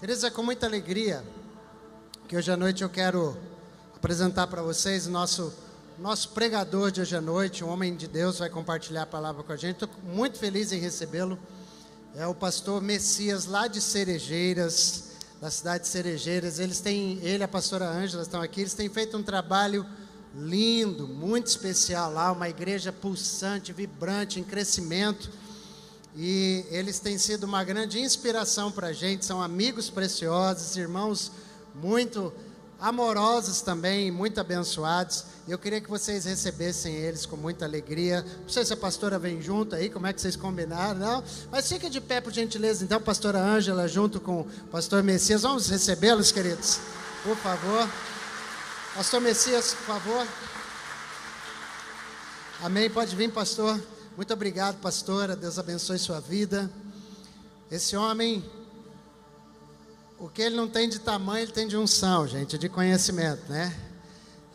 Queridos, é com muita alegria que hoje à noite eu quero apresentar para vocês o nosso pregador de hoje à noite, um homem de Deus, vai compartilhar a palavra com a gente. Estou muito feliz em recebê-lo. É o pastor Messias, lá de Cerejeiras, da cidade de Cerejeiras. Ele e a pastora Ângela estão aqui. Eles têm feito um trabalho lindo, muito especial lá, uma igreja pulsante, vibrante, em crescimento. E eles têm sido uma grande inspiração para a gente, são amigos preciosos, irmãos muito amorosos também, muito abençoados. E eu queria que vocês recebessem eles com muita alegria. Não sei se a pastora vem junto aí, como é que vocês combinaram, não? Mas fica de pé, por gentileza, então, pastora Ângela, junto com o pastor Messias. Vamos recebê-los, queridos, por favor. Pastor Messias, por favor. Amém, pode vir, pastor. Muito obrigado, pastora, Deus abençoe sua vida. Esse homem, o que ele não tem de tamanho, ele tem de unção, gente, de conhecimento, né?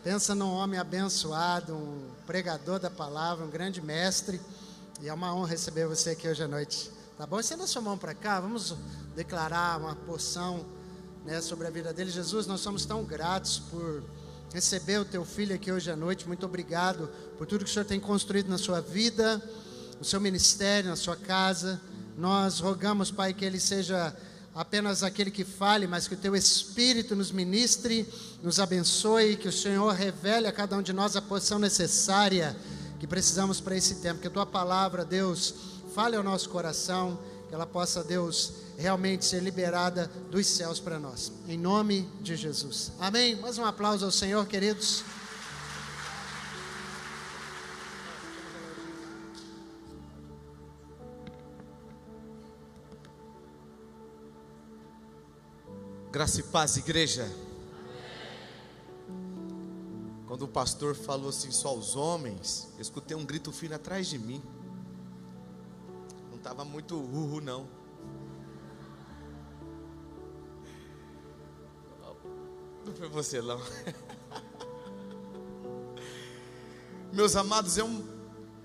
Pensa num homem abençoado, um pregador da palavra, um grande mestre. E é uma honra receber você aqui hoje à noite, tá bom? Estenda a sua mão para cá, vamos declarar uma porção, né, sobre a vida dele. Jesus, nós somos tão gratos por receber o teu filho aqui hoje à noite. Muito obrigado por tudo que o Senhor tem construído na sua vida, no seu ministério, na sua casa. Nós rogamos, Pai, que ele seja apenas aquele que fale, mas que o teu Espírito nos ministre, nos abençoe, que o Senhor revele a cada um de nós a porção necessária que precisamos para esse tempo. Que a tua palavra, Deus, fale ao nosso coração, que ela possa, Deus, realmente ser liberada dos céus para nós, em nome de Jesus, amém. Mais um aplauso ao Senhor, queridos. Graça e paz, igreja. Quando o pastor falou assim, só os homens, eu escutei um grito fino atrás de mim. Não estava muito não. Não foi você não. Meus amados, é um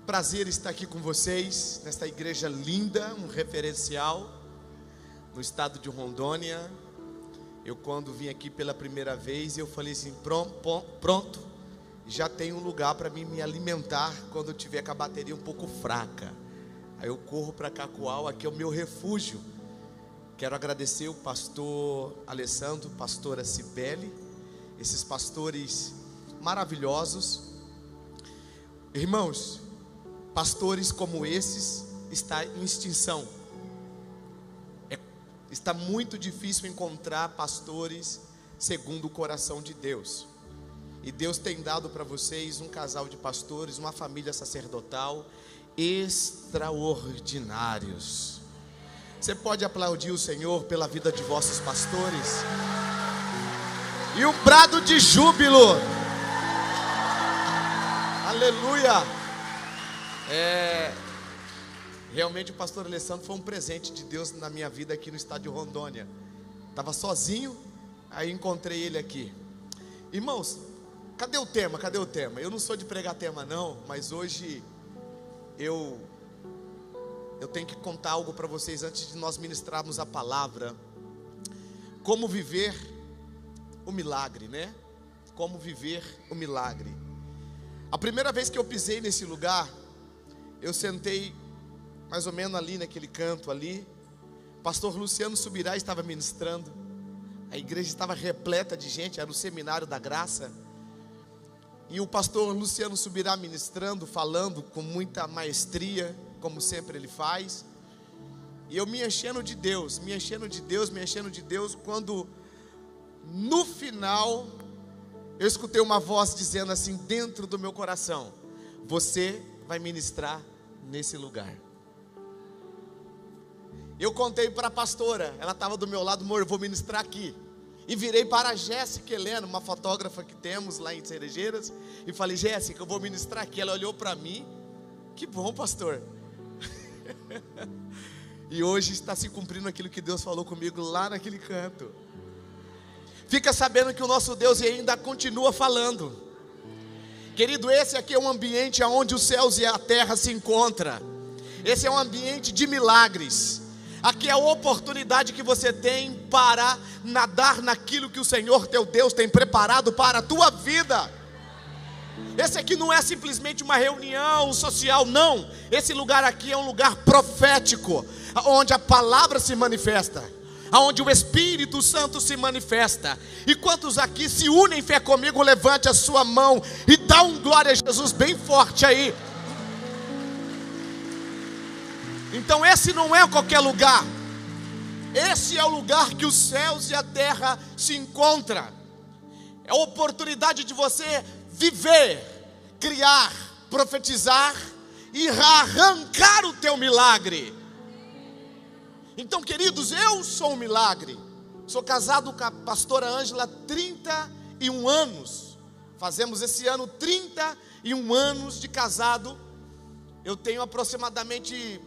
prazer estar aqui com vocês, nesta igreja linda, um referencial no estado de Rondônia. Eu quando vim aqui pela primeira vez, eu falei assim, pronto, já tem um lugar para mim me alimentar quando eu tiver com a bateria um pouco fraca. Aí eu corro para Cacoal, aqui é o meu refúgio. Quero agradecer o pastor Alessandro, pastora Cibele, esses pastores maravilhosos. Irmãos, pastores como esses está em extinção. Está muito difícil encontrar pastores segundo o coração de Deus. E Deus tem dado para vocês um casal de pastores, uma família sacerdotal extraordinários. Você pode aplaudir o Senhor pela vida de vossos pastores? E um brado de júbilo. Aleluia. Realmente o pastor Alessandro foi um presente de Deus na minha vida aqui no estado de Rondônia. Estava sozinho, aí encontrei ele aqui. Irmãos, cadê o tema? Eu não sou de pregar tema não, mas hoje eu tenho que contar algo para vocês antes de nós ministrarmos a palavra. Como viver o milagre, né? Como viver o milagre. A primeira vez que eu pisei nesse lugar, eu sentei mais ou menos ali naquele canto ali. Pastor Luciano Subirá estava ministrando. A igreja estava repleta de gente, era o seminário da graça. E o pastor Luciano Subirá ministrando, falando com muita maestria, como sempre ele faz. E eu me enchendo de Deus, quando no final eu escutei uma voz dizendo assim dentro do meu coração: você vai ministrar nesse lugar. Eu contei para a pastora, ela estava do meu lado, amor, eu vou ministrar aqui. E virei para a Jéssica Helena, uma fotógrafa que temos lá em Cerejeiras, e falei: Jéssica, eu vou ministrar aqui. Ela olhou para mim: que bom, pastor. E hoje está se cumprindo aquilo que Deus falou comigo lá naquele canto. Fica sabendo que o nosso Deus ainda continua falando. Querido, esse aqui é um ambiente onde os céus e a terra se encontram. Esse é um ambiente de milagres. Aqui é a oportunidade que você tem para nadar naquilo que o Senhor teu Deus tem preparado para a tua vida. Esse aqui não é simplesmente uma reunião social, não. Esse lugar aqui é um lugar profético, onde a palavra se manifesta, onde o Espírito Santo se manifesta. E quantos aqui se unem em fé comigo, levante a sua mão e dá um glória a Jesus bem forte aí. Então esse não é qualquer lugar. Esse é o lugar que os céus e a terra se encontram. É a oportunidade de você viver, criar, profetizar e arrancar o teu milagre. Então, queridos, eu sou um milagre. Sou casado com a pastora Ângela há 31 anos. Fazemos esse ano 31 anos de casado. Eu tenho aproximadamente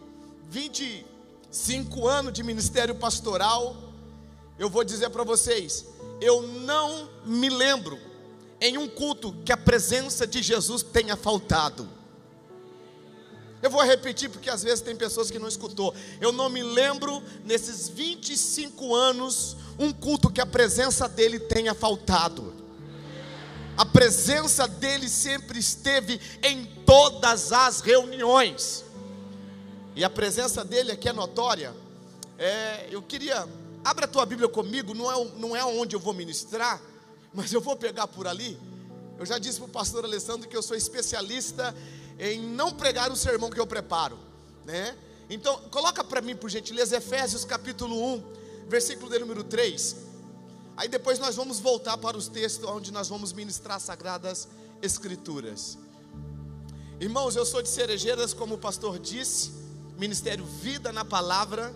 25 anos de ministério pastoral. Eu vou dizer para vocês, eu não me lembro em um culto que a presença de Jesus tenha faltado. Eu vou repetir porque às vezes tem pessoas que não escutou. Eu não me lembro nesses 25 anos um culto que a presença dele tenha faltado. A presença dele sempre esteve em todas as reuniões. E a presença dele aqui é notória. Eu queria, abre a tua Bíblia comigo, não é onde eu vou ministrar, mas eu vou pegar por ali. Eu já disse para o pastor Alessandro que eu sou especialista em não pregar o sermão que eu preparo, né? Então, coloca para mim, por gentileza, Efésios capítulo 1, versículo de número 3. Aí depois nós vamos voltar para os textos onde nós vamos ministrar as Sagradas Escrituras. Irmãos, eu sou de Cerejeiras, como o pastor disse, ministério Vida na Palavra,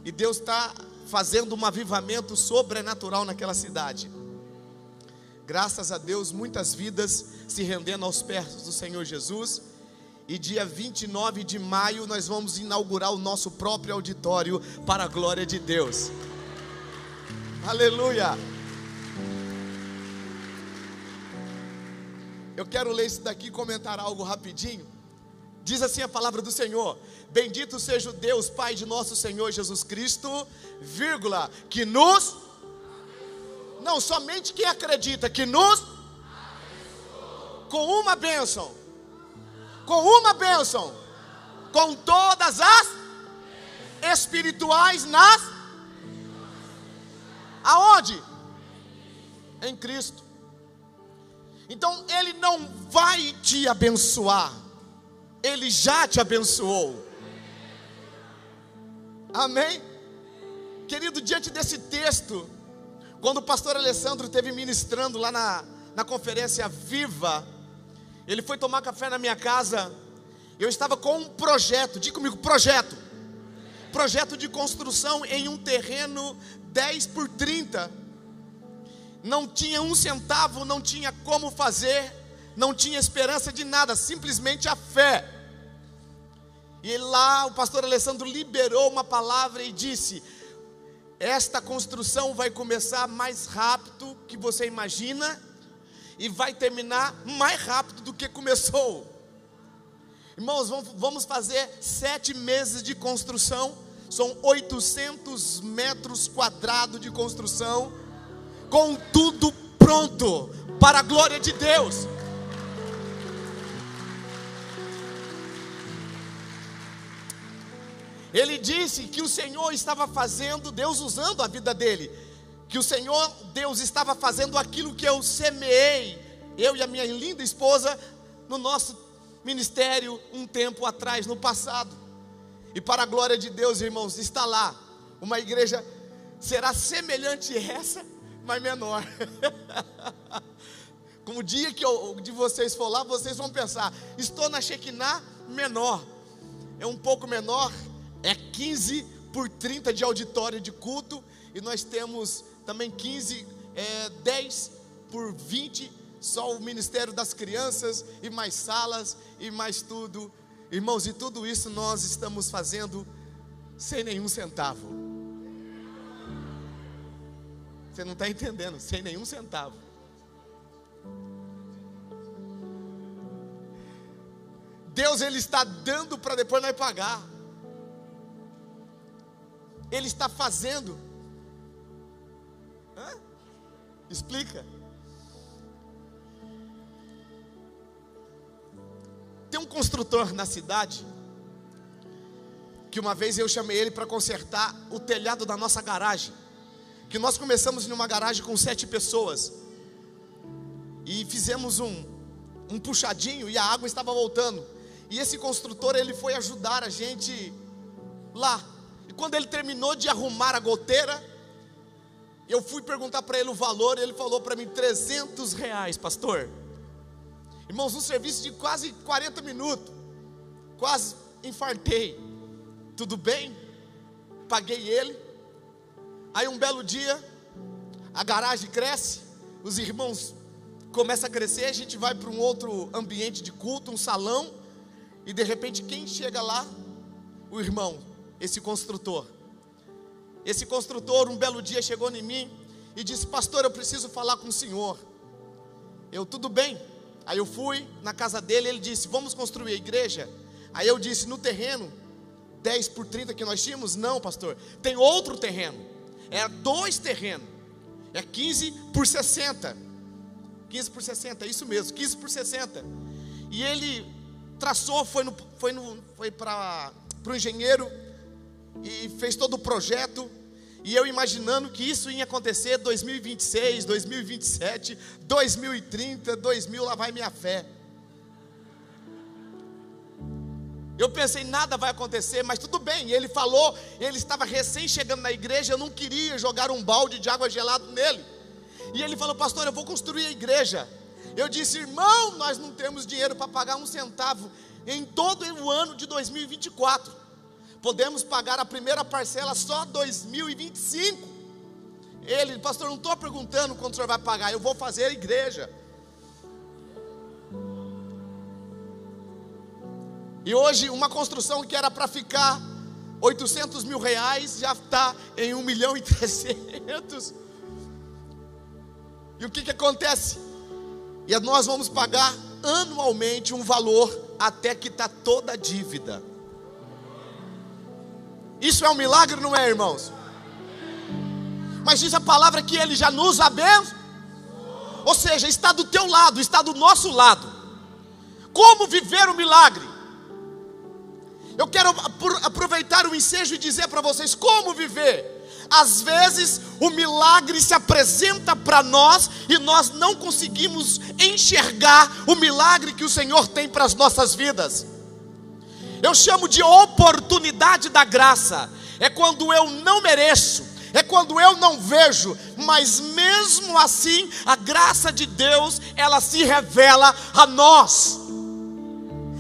e Deus está fazendo um avivamento sobrenatural naquela cidade. Graças a Deus, muitas vidas se rendendo aos pés do Senhor Jesus. E dia 29 de maio nós vamos inaugurar o nosso próprio auditório para a glória de Deus. Aleluia! Eu quero ler isso daqui e comentar algo rapidinho. Diz assim a palavra do Senhor: bendito seja o Deus Pai de nosso Senhor Jesus Cristo, vírgula, que nos... Não, somente quem acredita que nos... Com uma bênção. Com uma bênção. Com todas as espirituais nas... Aonde? Em Cristo. Então Ele não vai te abençoar, Ele já te abençoou. Amém? Querido, diante desse texto, quando o pastor Alessandro esteve ministrando lá na conferência Viva, ele foi tomar café na minha casa. Eu estava com um projeto, diga comigo, projeto de construção em um terreno 10 por 30. Não tinha um centavo, não tinha como fazer, não tinha esperança de nada, simplesmente a fé. E lá o pastor Alessandro liberou uma palavra e disse: esta construção vai começar mais rápido que você imagina e vai terminar mais rápido do que começou. Irmãos, vamos fazer 7 meses de construção. São 800 metros quadrados de construção, com tudo pronto para a glória de Deus. Ele disse que o Senhor estava fazendo, Deus usando a vida dele, que o Senhor, Deus estava fazendo aquilo que eu semeei, eu e a minha linda esposa, no nosso ministério um tempo atrás, no passado. E para a glória de Deus, irmãos, está lá uma igreja, será semelhante a essa, mas menor. Como o dia que de vocês for lá, vocês vão pensar: estou na Shekinah menor. É um pouco menor, é 15 por 30 de auditório de culto. E nós temos também 10 por 20, só o ministério das crianças, e mais salas, e mais tudo. Irmãos, e tudo isso nós estamos fazendo sem nenhum centavo. Você não está entendendo, sem nenhum centavo. Deus, Ele está dando para depois nós pagar. Ele está fazendo. Hã? Explica. Tem um construtor na cidade que uma vez eu chamei ele para consertar o telhado da nossa garagem. Que nós começamos numa garagem com 7 pessoas e fizemos um puxadinho e a água estava voltando. E esse construtor, ele foi ajudar a gente lá. E quando ele terminou de arrumar a goteira, eu fui perguntar para ele o valor e ele falou para mim: R$300, pastor. Irmãos, um serviço de quase 40 minutos. Quase infartei. Tudo bem? Paguei ele. Aí um belo dia, a garagem cresce, os irmãos começam a crescer, a gente vai para um outro ambiente de culto, um salão, e de repente quem chega lá? O irmão, esse construtor. Esse construtor um belo dia chegou em mim e disse: pastor, eu preciso falar com o senhor. Eu, tudo bem. Aí eu fui na casa dele, ele disse: vamos construir a igreja? Aí eu disse: no terreno 10 por 30 que nós tínhamos? Não, pastor, tem outro terreno. É 2 terrenos, é 15 por 60. 15 por 60, é isso mesmo, 15 por 60. E ele traçou, foi para o engenheiro e fez todo o projeto. E eu imaginando que isso ia acontecer 2026, 2027, 2030, 2000, lá vai minha fé. Eu pensei, nada vai acontecer, mas tudo bem. Ele falou, ele estava recém chegando na igreja, eu não queria jogar um balde de água gelada nele. E ele falou: pastor, eu vou construir a igreja. Eu disse: irmão, nós não temos dinheiro para pagar um centavo em todo o ano de 2024. Podemos pagar a primeira parcela só 2025. Ele: pastor, não estou perguntando quanto o senhor vai pagar, eu vou fazer a igreja. E hoje uma construção que era para ficar 800 mil reais, já está em 1.300.000. E o que acontece? E nós vamos pagar anualmente um valor até quitar toda a dívida. Isso é um milagre, não é, irmãos? Mas diz a palavra que Ele já nos abençoou. Ou seja, está do teu lado, está do nosso lado. Como viver o milagre? Eu quero aproveitar o ensejo e dizer para vocês como viver. Às vezes o milagre se apresenta para nós e nós não conseguimos enxergar o milagre que o Senhor tem para as nossas vidas. Eu chamo de oportunidade da graça. É quando eu não mereço, é quando eu não vejo, mas mesmo assim a graça de Deus, ela se revela a nós.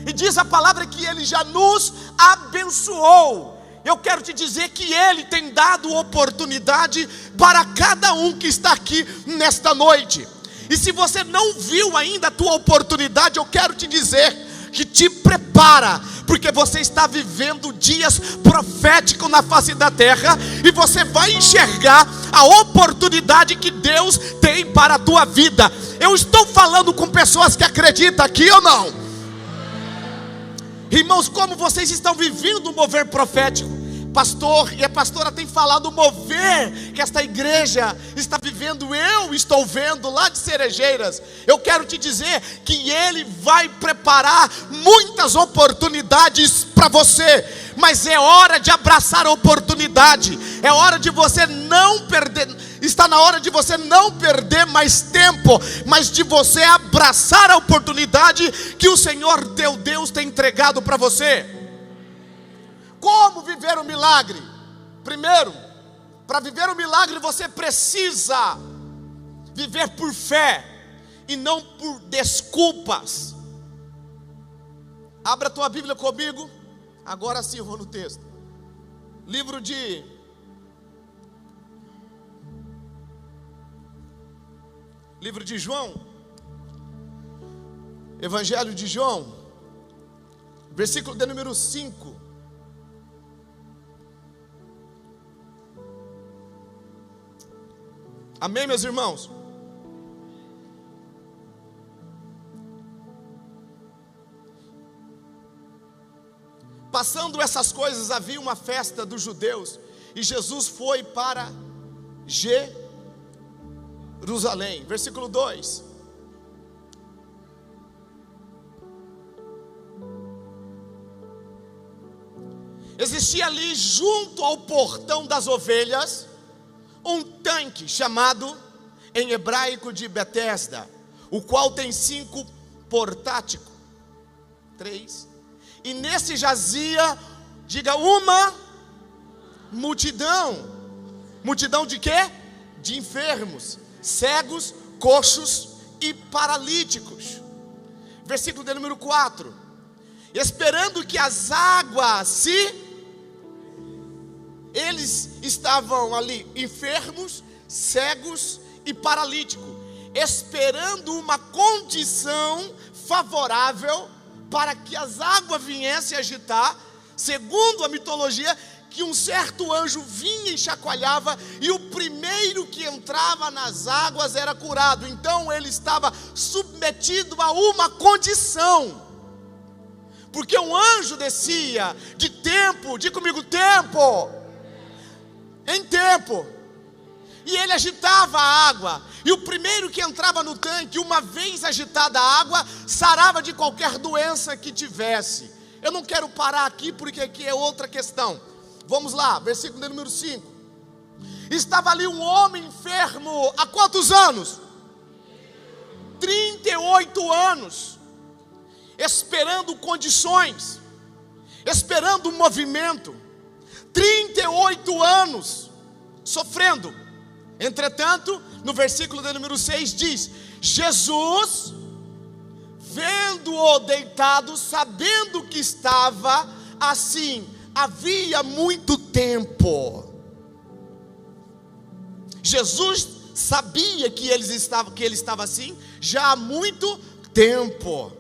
E diz a palavra que Ele já nos abençoou. Eu quero te dizer que Ele tem dado oportunidade para cada um que está aqui nesta noite. E se você não viu ainda a tua oportunidade, eu quero te dizer que te prepara, porque você está vivendo dias proféticos na face da terra, e você vai enxergar a oportunidade que Deus tem para a tua vida. Eu estou falando com pessoas que acreditam aqui ou não? Irmãos, como vocês estão vivendo o mover profético? Pastor e a pastora tem falado o mover que esta igreja está vivendo. Eu estou vendo lá de Cerejeiras. Eu quero te dizer que Ele vai preparar muitas oportunidades para você, mas é hora de abraçar a oportunidade. É hora de você não perder. Está na hora de você não perder mais tempo, mas de você abraçar a oportunidade que o Senhor teu Deus tem entregado para você. Como viver o milagre? Primeiro, para viver o milagre você precisa viver por fé e não por desculpas. Abra a tua Bíblia comigo. Agora sim eu vou no texto. Livro de João, Evangelho de João, versículo de número 5. Amém, meus irmãos? Passando essas coisas, havia uma festa dos judeus, e Jesus foi para Jerusalém. Versículo 2. Existia ali junto ao portão das ovelhas um tanque chamado em hebraico de Betesda, o qual tem 5 portáticos, 3, e nesse jazia, diga, uma multidão. Multidão de quê? De enfermos, cegos, coxos e paralíticos. Versículo de número 4. Esperando que as águas eles estavam ali enfermos, cegos e paralíticos, esperando uma condição favorável para que as águas viessem agitar. Segundo a mitologia, que um certo anjo vinha e chacoalhava, e o primeiro que entrava nas águas era curado. Então ele estava submetido a uma condição, porque um anjo descia de tempo, diga comigo, tempo, em tempo, e ele agitava a água, e o primeiro que entrava no tanque, uma vez agitada a água, sarava de qualquer doença que tivesse. Eu não quero parar aqui, porque aqui é outra questão. Vamos lá, versículo número 5. Estava ali um homem enfermo, há quantos anos? 38 anos, esperando condições, esperando movimento, 38 anos, sofrendo. Entretanto, no versículo de número 6 diz: Jesus, vendo-o deitado, sabendo que estava assim, havia muito tempo. Jesus sabia que ele estava assim, já há muito tempo.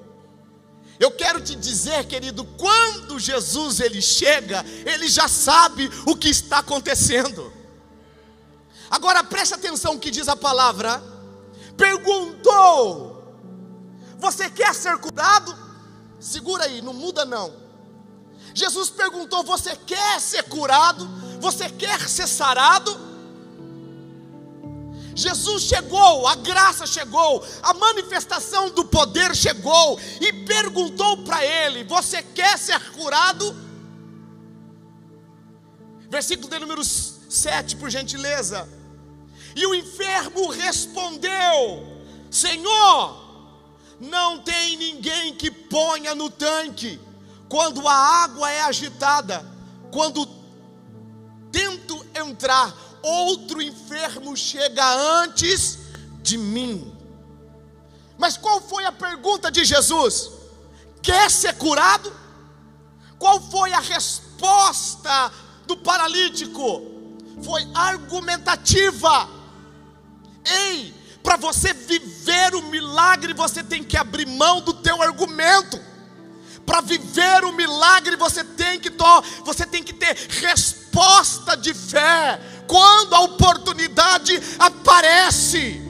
Eu quero te dizer, querido, quando Jesus ele chega, ele já sabe o que está acontecendo. Agora preste atenção no que diz a palavra. Perguntou: você quer ser curado? Segura aí, não muda não. Jesus perguntou: você quer ser curado? Você quer ser sarado? Jesus chegou, a graça chegou, a manifestação do poder chegou, e perguntou para ele: você quer ser curado? Versículo de número 7, por gentileza. E o enfermo respondeu: Senhor, não tem ninguém que ponha no tanque quando a água é agitada. Quando tento entrar, outro enfermo chega antes de mim. Mas qual foi a pergunta de Jesus? Quer ser curado? Qual foi a resposta do paralítico? Foi argumentativa. Ei, para você viver o milagre, você tem que abrir mão do teu argumento. Para viver o milagre, você tem que ter resposta de fé quando a oportunidade aparece.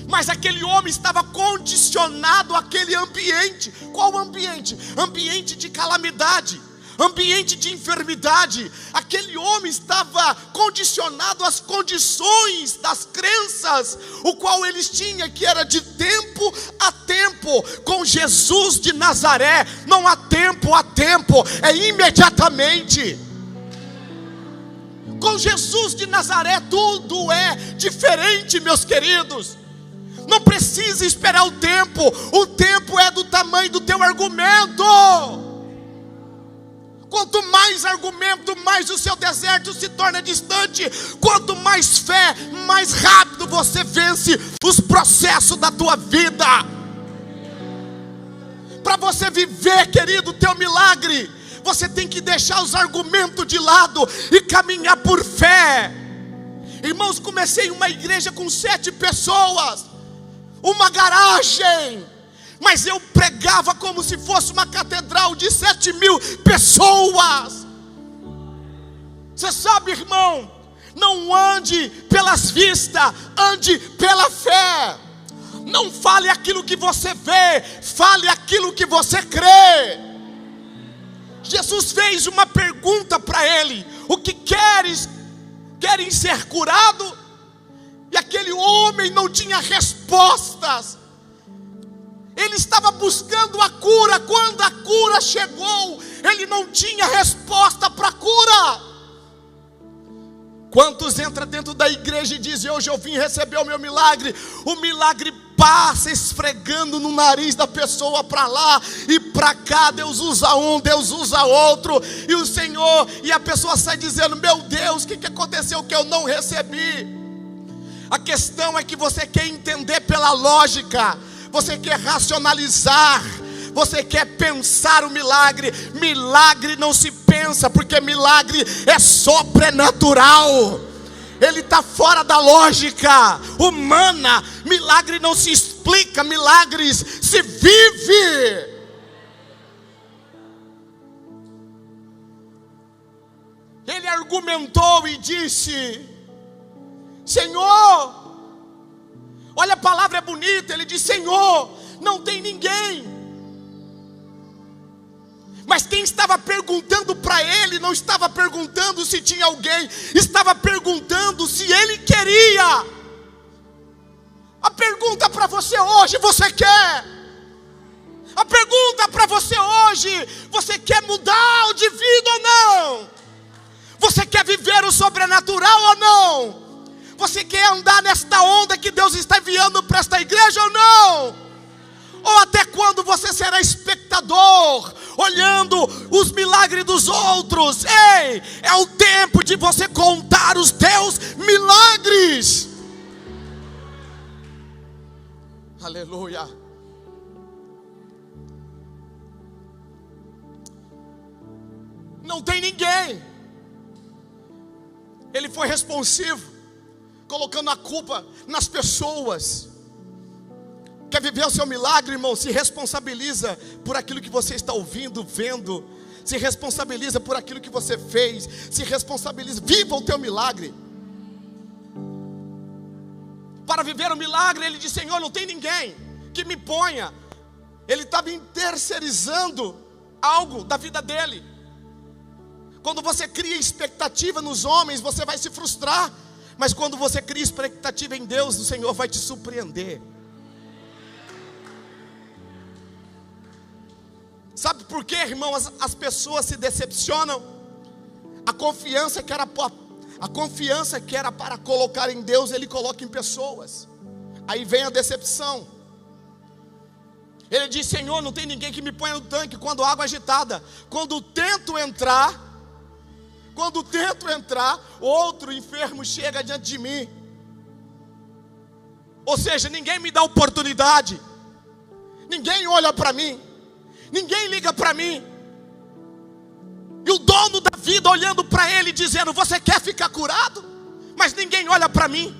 Mas aquele homem estava condicionado àquele ambiente. Qual ambiente? Ambiente de calamidade, ambiente de enfermidade. Aquele homem estava condicionado às condições das crenças, o qual eles tinham, que era de tempo a tempo. Com Jesus de Nazaré não há tempo a tempo, é imediatamente. Com Jesus de Nazaré tudo é diferente, meus queridos. Não precisa esperar o tempo é do tamanho do teu argumento. Quanto mais argumento, mais o seu deserto se torna distante. Quanto mais fé, mais rápido você vence os processos da tua vida. Para você viver, querido, o teu milagre, você tem que deixar os argumentos de lado e caminhar por fé. Irmãos, comecei uma igreja com 7 pessoas, uma garagem, mas eu pregava como se fosse uma catedral de 7.000 pessoas. Você sabe, irmão, não ande pelas vistas, ande pela fé. Não fale aquilo que você vê, fale aquilo que você crê. Jesus fez uma pergunta para ele: o que queres? Querem ser curado? E aquele homem não tinha respostas. Ele estava buscando a cura. Quando a cura chegou, ele não tinha resposta para a cura. Quantos entram dentro da igreja e dizem: hoje eu vim receber o meu milagre? O milagre passa esfregando no nariz da pessoa para lá e para cá. Deus usa um, Deus usa outro, e o Senhor, e a pessoa sai dizendo: meu Deus, o que aconteceu que eu não recebi? A questão é que você quer entender pela lógica, você quer racionalizar, você quer pensar o milagre. Milagre não se pensa, porque milagre é sobrenatural. Ele está fora da lógica humana. Milagre não se explica, milagres se vive. Ele argumentou e disse: Senhor, olha, a palavra é bonita. Ele diz: Senhor, não tem ninguém. Mas quem estava perguntando para ele não estava perguntando se tinha alguém, estava perguntando se ele queria. A pergunta para você hoje: você quer? A pergunta para você hoje: você quer mudar de vida ou não? Você quer viver o sobrenatural ou não? Você quer andar nesta onda que Deus está enviando para esta igreja ou não? Ou até quando você será espectador, olhando os milagres dos outros? Ei, é o tempo de você contar os teus milagres. Aleluia. Não tem ninguém. Ele foi responsivo, colocando a culpa nas pessoas. Quer viver o seu milagre, irmão? Se responsabiliza por aquilo que você está ouvindo, vendo. Se responsabiliza por aquilo que você fez. Se responsabiliza, viva o teu milagre. Para viver o milagre, ele disse: Senhor, não tem ninguém que me ponha. Ele estava terceirizando algo da vida dele. Quando você cria expectativa nos homens, você vai se frustrar. Mas quando você cria expectativa em Deus, o Senhor vai te surpreender. Sabe por quê, irmão? As pessoas se decepcionam. A confiança que era para colocar em Deus, ele coloca em pessoas. Aí vem a decepção. Ele diz: Senhor, não tem ninguém que me ponha no tanque quando a água é agitada. Quando tento entrar, outro enfermo chega diante de mim. Ou seja, ninguém me dá oportunidade. Ninguém olha para mim. Ninguém liga para mim. E o dono da vida olhando para ele, dizendo: você quer ficar curado? Mas ninguém olha para mim.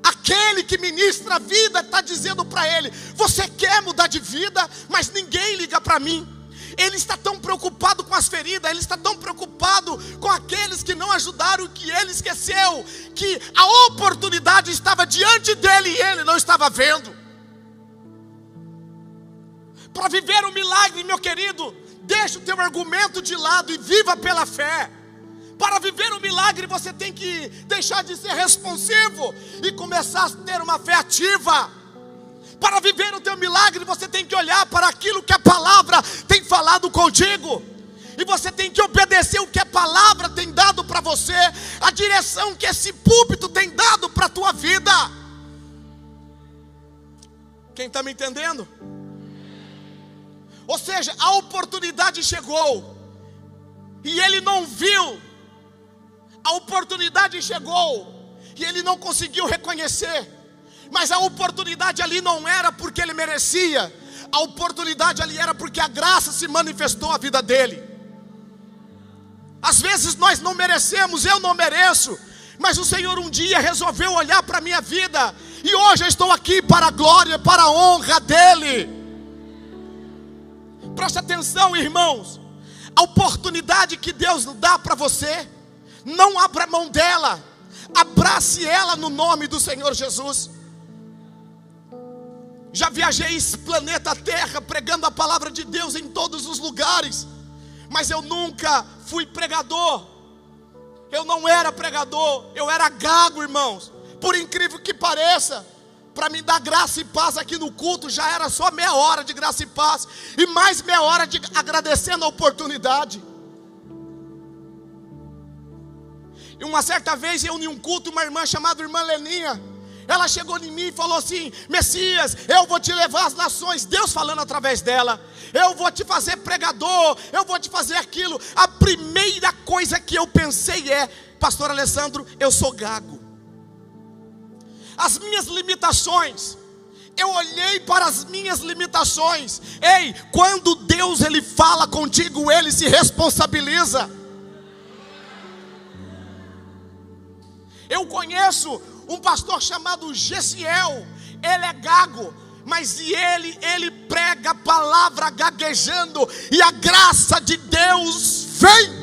Aquele que ministra a vida está dizendo para ele: você quer mudar de vida? Mas ninguém liga para mim. Ele está tão preocupado com as feridas, ele está tão preocupado com aqueles que não ajudaram, que ele esqueceu que a oportunidade estava diante dele e ele não estava vendo. Para viver o milagre, meu querido, deixa o teu argumento de lado e viva pela fé. Para viver o milagre, você tem que deixar de ser responsivo e começar a ter uma fé ativa. Para viver o teu milagre, você tem que olhar para aquilo que a palavra tem falado contigo. E você tem que obedecer o que a palavra tem dado para você, a direção que esse púlpito tem dado para a tua vida. Quem está me entendendo? Ou seja, a oportunidade chegou e ele não viu. A oportunidade chegou e ele não conseguiu reconhecer. Mas a oportunidade ali não era porque ele merecia. A oportunidade ali era porque a graça se manifestou na vida dele. Às vezes nós não merecemos, eu não mereço, mas o Senhor um dia resolveu olhar para a minha vida. E hoje eu estou aqui para a glória, para a honra dele. Preste atenção, irmãos. A oportunidade que Deus dá para você, não abra mão dela. Abrace ela no nome do Senhor Jesus. Já viajei esse planeta Terra pregando a palavra de Deus em todos os lugares, mas eu nunca fui pregador. Eu não era pregador, eu era gago, irmãos. Por incrível que pareça, para me dar graça e paz aqui no culto, já era só meia hora de graça e paz, e mais meia hora de agradecendo a oportunidade. E uma certa vez, eu em um culto, uma irmã chamada irmã Leninha, ela chegou em mim e falou assim: Messias, eu vou te levar às nações. Deus falando através dela: eu vou te fazer pregador, eu vou te fazer aquilo. A primeira coisa que eu pensei é: pastor Alessandro, eu sou gago. As minhas limitações, eu olhei para as minhas limitações. Ei, quando Deus ele fala contigo, ele se responsabiliza. Eu conheço um pastor chamado Gessiel. Ele é gago, mas ele prega a palavra gaguejando, e a graça de Deus vem.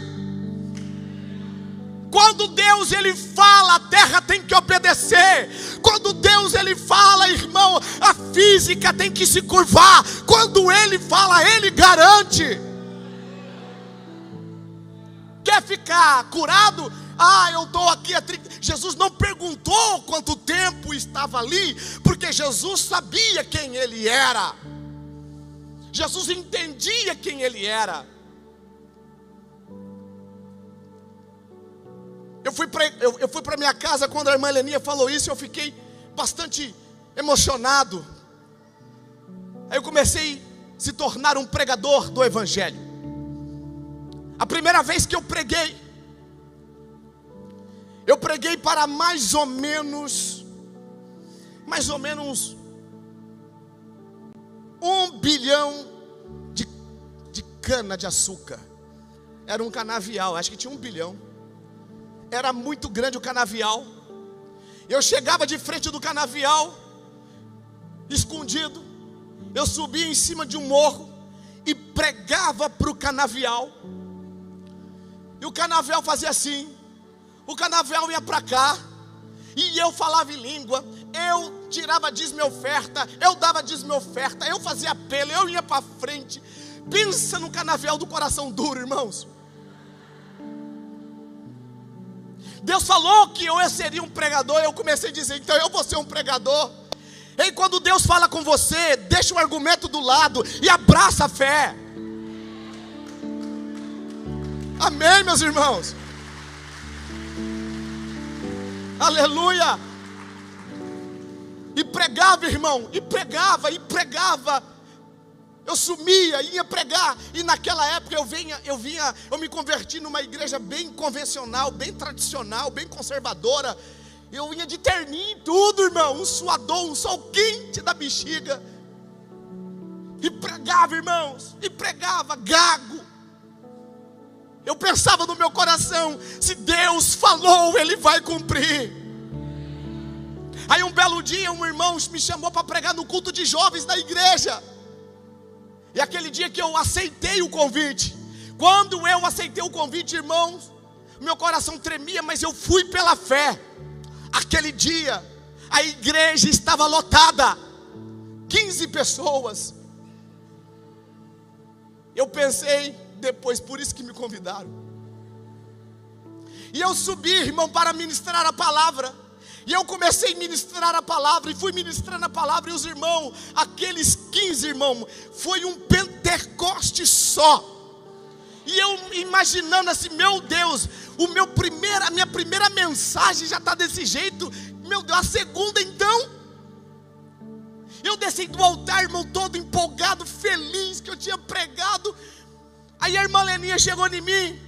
Quando Deus ele fala, a terra tem que obedecer. Quando Deus ele fala, irmão, a física tem que se curvar. Quando ele fala, ele garante. Quer ficar curado? Eu estou aqui há 30... Jesus não perguntou quanto tempo estava ali, porque Jesus sabia quem ele era. Jesus entendia quem ele era. Eu fui para minha casa quando a irmã Heleninha falou isso, eu fiquei bastante emocionado. Aí eu comecei a se tornar um pregador do Evangelho. A primeira vez que eu preguei para mais ou menos 1 bilhão de cana de açúcar. Era um canavial, acho que tinha 1 bilhão. Era muito grande o canavial. Eu chegava de frente do canavial, escondido. Eu subia em cima de um morro e pregava para o canavial. E o canavial fazia assim. O canavial ia para cá, e eu falava em língua, eu tirava dízimo e oferta, eu dava dízimo e oferta, eu fazia apelo, eu ia para frente. Pensa no canavial do coração duro, irmãos. Deus falou que eu seria um pregador, eu comecei a dizer, então eu vou ser um pregador. E quando Deus fala com você, deixa o argumento do lado e abraça a fé. Amém, meus irmãos? Aleluia. E pregava, irmão, e pregava. Eu sumia, ia pregar. E naquela época eu me converti numa igreja bem convencional, bem tradicional, bem conservadora. Eu vinha de terninho e tudo, irmão, um suador, um sol quente da bexiga. E pregava, irmãos, e pregava, gago. Eu pensava no meu coração: se Deus falou, Ele vai cumprir. Aí um belo dia um irmão me chamou para pregar no culto de jovens da igreja. E aquele dia que eu aceitei o convite. Quando eu aceitei o convite, irmãos, meu coração tremia, mas eu fui pela fé. Aquele dia a igreja estava lotada, 15 pessoas. Eu pensei depois, por isso que me convidaram. E eu subi, irmão, para ministrar a palavra. E eu comecei a ministrar a palavra, e fui ministrando a palavra. E os irmãos, aqueles 15 irmãos, foi um Pentecoste só. E eu imaginando assim, meu Deus, a minha primeira mensagem já está desse jeito. Meu Deus, a segunda então. Eu desci do altar, irmão, todo empolgado, feliz que eu tinha pregado. Aí a irmã Leninha chegou em mim.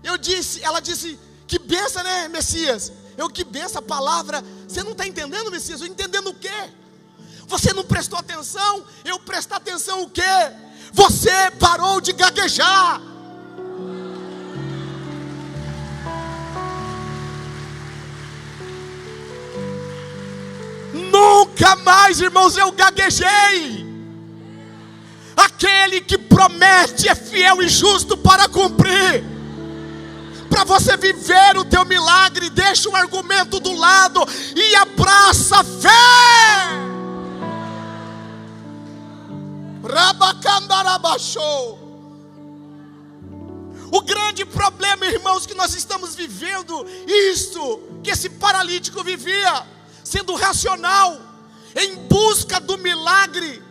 Ela disse: que benção, né, Messias? Que benção a palavra. Você não está entendendo, Messias? Eu entendendo o quê? Você não prestou atenção? Eu prestar atenção o quê? Você parou de gaguejar. Nunca mais, irmãos, eu gaguejei. Aquele que promete é fiel e justo para cumprir. Para você viver o teu milagre, deixa o argumento do lado e abraça a fé. O grande grande problema, irmãos, que nós estamos vivendo isso que esse paralítico vivia, sendo racional, em busca do milagre,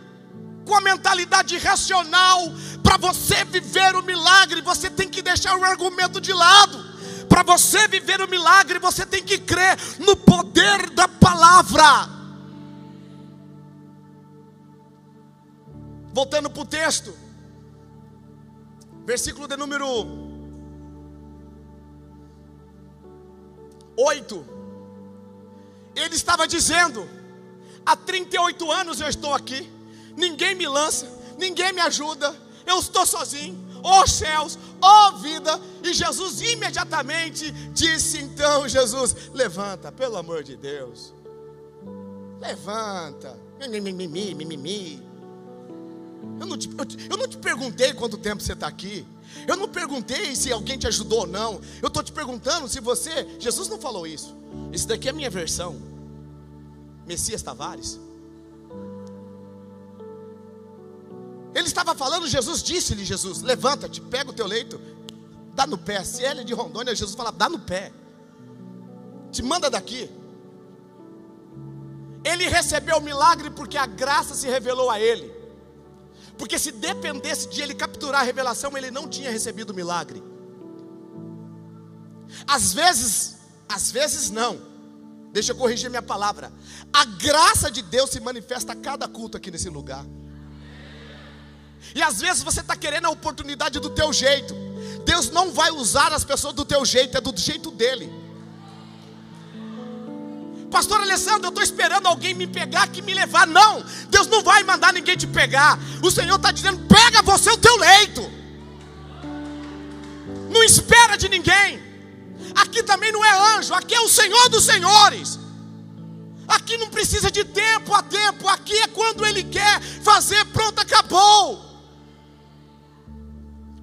com a mentalidade racional. Para você viver o milagre, você tem que deixar o argumento de lado. Para você viver o milagre, você tem que crer no poder da palavra. Voltando para o texto, versículo de número 8. Ele estava dizendo: há 38 anos eu estou aqui, ninguém me lança, ninguém me ajuda, eu estou sozinho, ó céus, ó vida. E Jesus imediatamente disse: então Jesus, levanta, pelo amor de Deus, levanta. Eu não te perguntei quanto tempo você está aqui, eu não perguntei se alguém te ajudou ou não, eu estou te perguntando se você, Jesus não falou isso, isso daqui é a minha versão, Messias Tavares. Ele estava falando, Jesus disse-lhe: Jesus, levanta-te, pega o teu leito, dá no pé. Se ele é de Rondônia, Jesus fala: dá no pé, te manda daqui. Ele recebeu o milagre porque a graça se revelou a ele. Porque se dependesse de ele capturar a revelação, ele não tinha recebido o milagre. Às vezes não, deixa eu corrigir minha palavra. A graça de Deus se manifesta a cada culto aqui nesse lugar. E às vezes você está querendo a oportunidade do teu jeito. Deus não vai usar as pessoas do teu jeito, é do jeito dele. Pastor Alessandro, eu estou esperando alguém me pegar, que me levar. Não, Deus não vai mandar ninguém te pegar. O Senhor está dizendo: pega você o teu leito. Não espera de ninguém. Aqui também não é anjo, aqui é o Senhor dos senhores. Aqui não precisa de tempo a tempo, aqui é quando Ele quer fazer, pronto, acabou.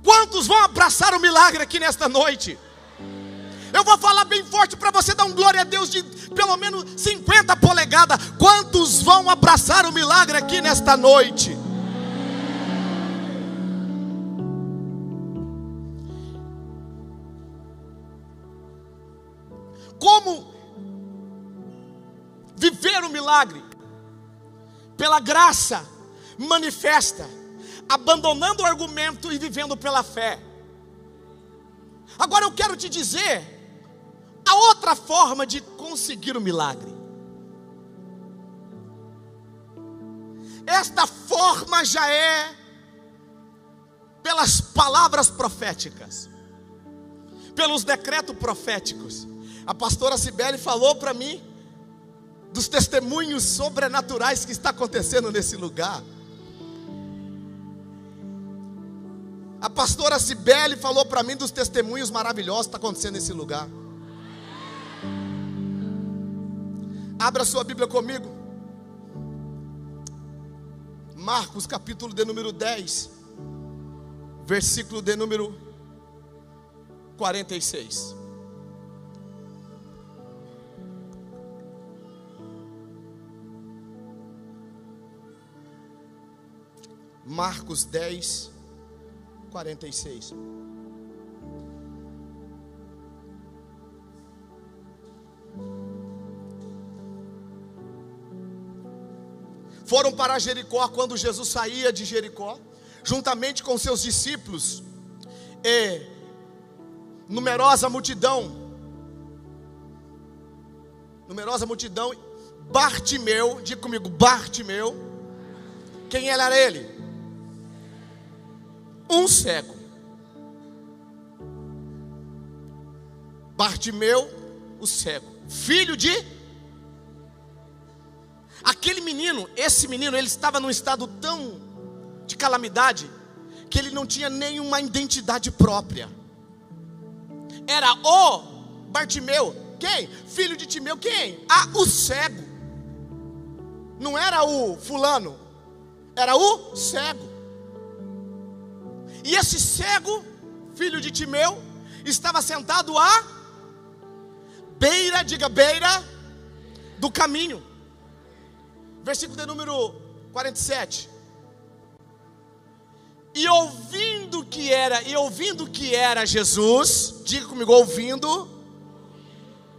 Quantos vão abraçar o milagre aqui nesta noite? Eu vou falar bem forte para você dar um glória a Deus de pelo menos 50 polegadas. Quantos vão abraçar o milagre aqui nesta noite? Como viver o milagre? Pela graça manifesta, abandonando o argumento e vivendo pela fé. Agora eu quero te dizer a outra forma de conseguir o milagre. Esta forma já é pelas palavras proféticas, pelos decretos proféticos. A pastora Cibele falou para mim dos testemunhos sobrenaturais que está acontecendo nesse lugar. A pastora Cibele falou para mim dos testemunhos maravilhosos que está acontecendo nesse lugar. Abra sua Bíblia comigo. Marcos capítulo de número 10, versículo de número 46. Marcos 10, 46. Foram para Jericó. Quando Jesus saía de Jericó, juntamente com seus discípulos e numerosa multidão, Bartimeu, diga comigo, Bartimeu. Quem era ele? Um cego. Bartimeu, o cego, filho de... Aquele menino, esse menino, ele estava num estado tão de calamidade que ele não tinha nenhuma identidade própria. Era o Bartimeu. Quem? Filho de Timeu. Quem? O cego. Não era o fulano, era o cego. E esse cego, filho de Timeu, estava sentado à beira, diga beira, do caminho. Versículo de número 47. E ouvindo ouvindo que era Jesus, diga comigo, ouvindo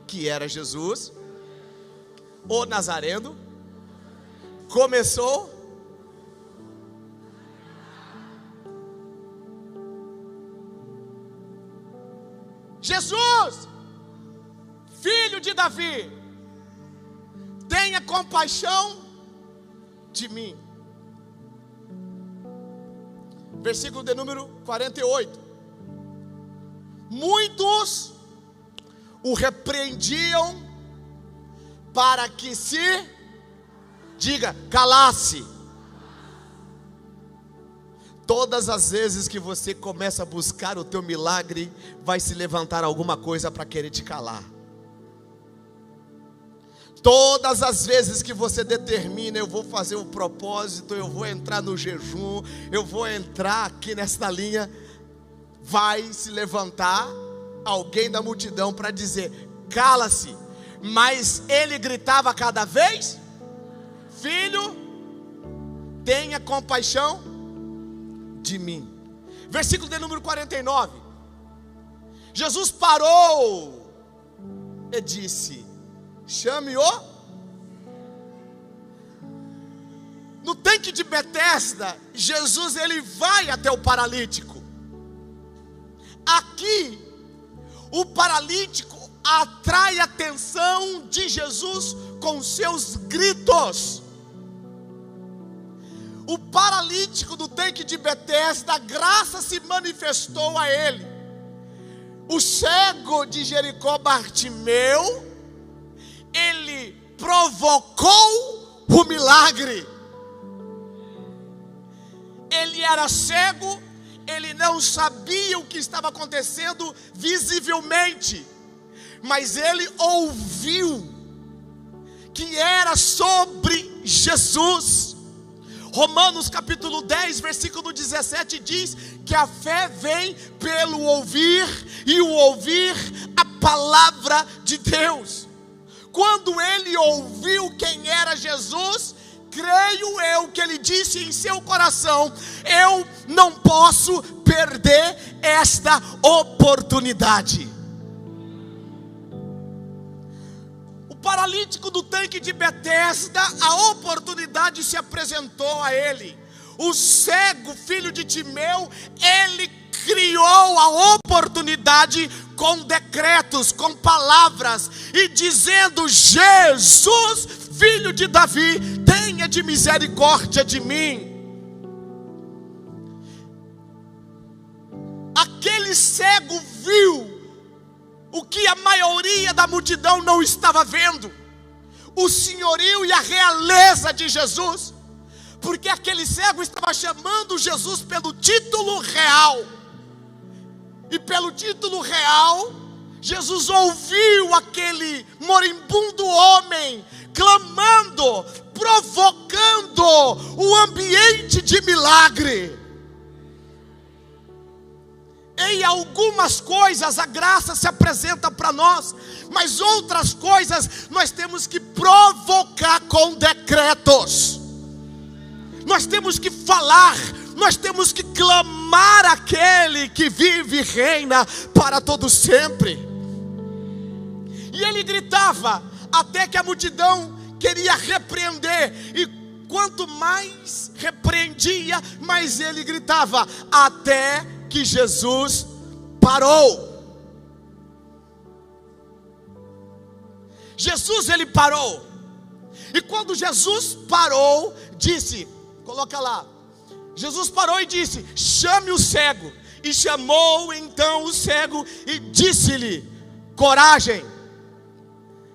que era Jesus, o Nazareno, começou Jesus, filho de Davi, tenha compaixão de mim. Versículo de número 48. Muitos o repreendiam para que se, diga, calasse. Todas as vezes que você começa a buscar o teu milagre, vai se levantar alguma coisa para querer te calar. Todas as vezes que você determina, eu vou fazer um propósito, eu vou entrar no jejum, eu vou entrar aqui nesta linha, vai se levantar alguém da multidão para dizer, cala-se. Mas ele gritava cada vez, filho, tenha compaixão de mim. Versículo de número 49. Jesus parou e disse, chame-o. No tanque de Betesda, Jesus ele vai até o paralítico. Aqui, o paralítico atrai a atenção de Jesus com seus gritos. O paralítico do tanque de Betesda, a graça se manifestou a ele. O cego de Jericó, Bartimeu, ele provocou o milagre. Ele era cego, ele não sabia o que estava acontecendo visivelmente, mas ele ouviu que era sobre Jesus. Romanos capítulo 10, versículo 17 diz que a fé vem pelo ouvir, e o ouvir a palavra de Deus. Quando ele ouviu quem era Jesus, creio eu que ele disse em seu coração, eu não posso perder esta oportunidade. O paralítico do tanque de Betesda, a oportunidade se apresentou a ele. O cego, filho de Timeu, ele criou a oportunidade com decretos, com palavras, e dizendo, Jesus, filho de Davi, tenha de misericórdia de mim. Aquele cego viu o que a maioria da multidão não estava vendo: o senhorio e a realeza de Jesus, porque aquele cego estava chamando Jesus pelo título real, e pelo título real, Jesus ouviu aquele moribundo homem clamando, provocando o ambiente de milagre. Em algumas coisas a graça se apresenta para nós, mas outras coisas nós temos que provocar com decretos. Nós temos que falar, nós temos que clamar aquele que vive e reina para todo sempre. E ele gritava até que a multidão queria repreender, e quanto mais repreendia, mais ele gritava, até que Jesus parou. Jesus ele parou. E quando Jesus parou, disse, coloca lá, Jesus parou e disse, chame o cego. E chamou então o cego e disse-lhe, coragem.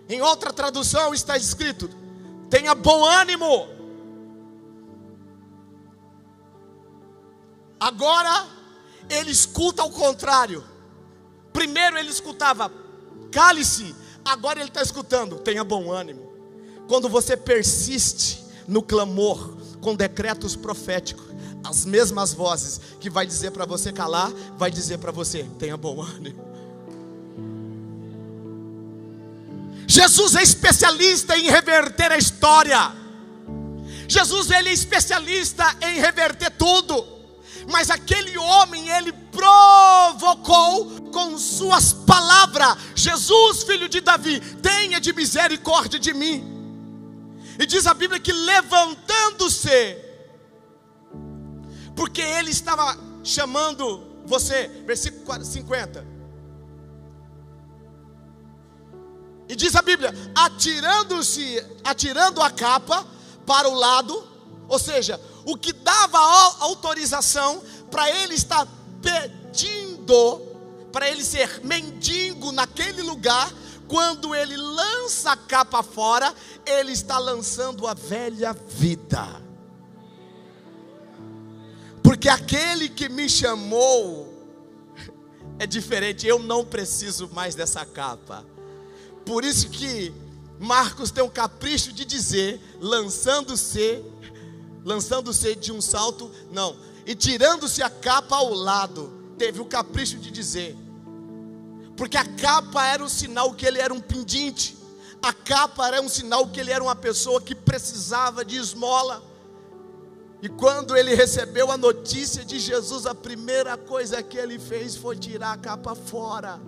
Em outra tradução está escrito, tenha bom ânimo. Agora ele escuta ao contrário. Primeiro ele escutava, cale-se. Agora ele está escutando, tenha bom ânimo. Quando você persiste no clamor com decretos proféticos, as mesmas vozes que vai dizer para você calar, vai dizer para você, tenha bom ânimo. Jesus é especialista em reverter a história. Jesus ele é especialista em reverter tudo. Mas aquele homem, ele provocou com suas palavras: Jesus, filho de Davi, tenha de misericórdia de mim. E diz a Bíblia que levantando-se, porque ele estava chamando você, versículo 50. E diz a Bíblia, atirando a capa para o lado, ou seja, o que dava autorização para ele estar pedindo, para ele ser mendigo naquele lugar, quando ele lança a capa fora, ele está lançando a velha vida. Porque aquele que me chamou é diferente, eu não preciso mais dessa capa. Por isso que Marcos tem um capricho de dizer, lançando-se de um salto, não, e tirando-se a capa ao lado, teve o capricho de dizer, porque a capa era um sinal que ele era um pedinte, a capa era um sinal que ele era uma pessoa que precisava de esmola. E quando ele recebeu a notícia de Jesus, a primeira coisa que ele fez foi tirar a capa fora.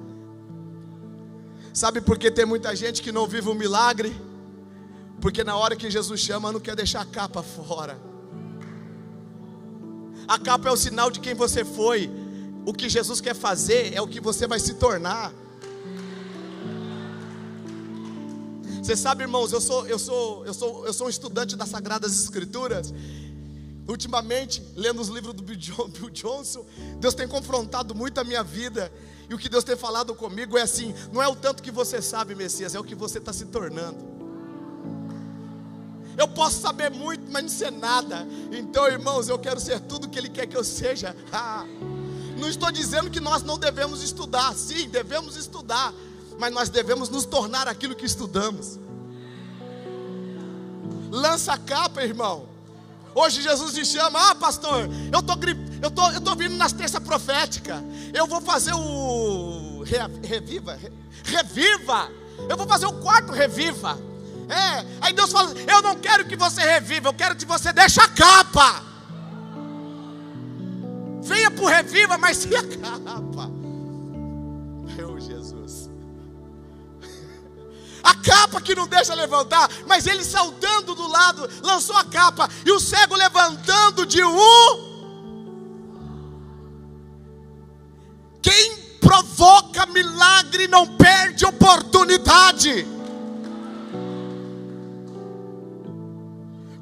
Sabe por que tem muita gente que não vive um milagre? Porque na hora que Jesus chama, não quer deixar a capa fora. A capa é o sinal de quem você foi. O que Jesus quer fazer é o que você vai se tornar. Você sabe, irmãos, eu sou um estudante das Sagradas Escrituras. Ultimamente, lendo os livros do Bill Johnson, Deus tem confrontado muito a minha vida. E o que Deus tem falado comigo é assim: não é o tanto que você sabe, Messias, é o que você está se tornando. Eu posso saber muito, mas não ser nada. Então, irmãos, eu quero ser tudo que Ele quer que eu seja. Não estou dizendo que nós não devemos estudar. Sim, devemos estudar, mas nós devemos nos tornar aquilo que estudamos. Lança a capa, irmão. Hoje Jesus te chama: pastor, eu tô vindo nas terças proféticas. Eu vou fazer o Reviva. Eu vou fazer o quarto Reviva. Aí Deus fala: eu não quero que você reviva, eu quero que você deixe a capa. Venha para o Reviva, mas sem a capa. Meu Jesus. A capa que não deixa levantar, mas ele saltando do lado, lançou a capa, e o cego levantando de Quem provoca milagre não perde oportunidade.